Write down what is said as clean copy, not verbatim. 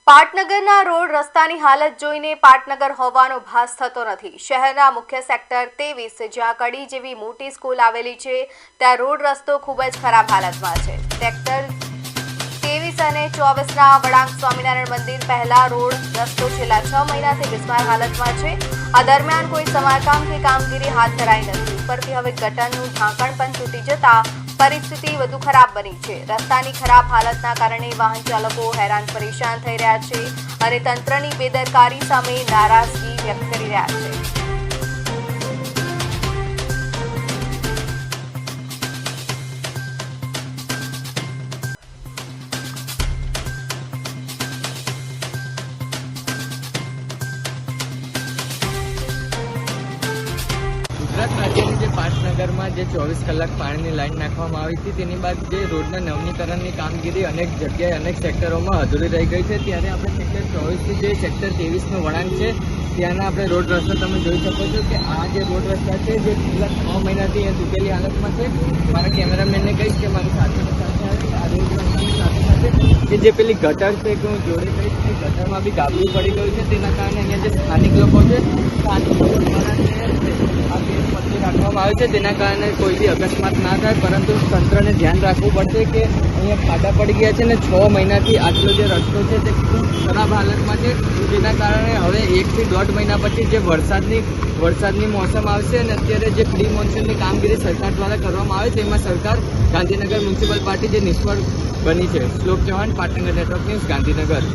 પાટનગરના road રસ્તાની હાલત જોઈને પાટનગર હોવાનો ભાસ થતો નથી। શહેરના મુખ્ય સેક્ટર 23 જ્યાં કડી જેવી મોટી સ્કૂલ આવેલી છે ત્યાં રોડ રસ્તો ખૂબ જ ખરાબ હાલતમાં છે। સેક્ટર 23 અને 24ના વળાંક સ્વામિનારાયણ મંદિર પહેલા રોડ રસ્તો છેલ્લા 6 મહિનાથી બિસ્માર હાલતમાં છે। આ દરમિયાન કોઈ સમારકામ કે કામગીરી હાથ ધરાઈ નથી। ઉપરથી હવે ગટરનું ઢાંકણ પણ તૂટી જતા પરિસ્થિતિ વધુ ખરાબ બની છે। રસ્તાની ખરાબ હાલતના કારણે વાહન ચાલકો હેરાન પરેશાન થઈ રહ્યા છે અને તંત્રની બેદરકારી સામે નારાજગી વ્યક્ત કરી રહ્યા છે। ગુજરાત રાજ્યની જે પાટનગરમાં જે 24 કલાક પાણીની લાઈન નાખવામાં આવી હતી તેની બાદ જે રોડના નવીનીકરણની કામગીરી અનેક જગ્યાએ અનેક સેક્ટરોમાં અધૂરી રહી ગઈ છે। ત્યારે આપણે સેક્ટર 24થી જે સેક્ટર 23નો વળાંક છે ત્યાંના આપણે રોડ રસ્તા તમે જોઈ શકો છો કે આ જે રોડ રસ્તા છે જે છેલ્લા 6 મહિનાથી એ તૂટેલી હાલતમાં છે। મારા કેમેરામેનને કહીશ કે મારી સાથે આ રોડ રસ્તાની સાથે કે જે પેલી ગટર છે કે હું જોડે કહીશ કે ગટરમાં બી ગાબડું પડી ગયું છે। તેના કારણે અહીંયા જે સ્થાનિક લોકો છે સ્થાનિક લોકો દ્વારા પટ્ટી રાખવામાં આવે છે તેના કારણે કોઈ બી અકસ્માત ના થાય, પરંતુ તંત્રને ધ્યાન રાખવું પડશે કે અહીંયા ખાડા પડી ગયા છે અને 6 મહિનાથી આટલો જે રસ્તો છે તે ખૂબ ખરાબ હાલતમાં છે। જેના કારણે હવે 1 થી 1.5 મહિના પછી જે વરસાદની મોસમ આવશે અને અત્યારે જે પ્રી મોન્સૂનની કામગીરી સરકાર દ્વારા કરવામાં આવે છે એમાં સરકાર ગાંધીનગર મ્યુનિસિપલ પાર્ટી જે નિષ્ફળ બની છે। શ્લોક ચૌહાણ, પાટનગર નેટવર્ક ન્યૂઝ, ગાંધીનગર।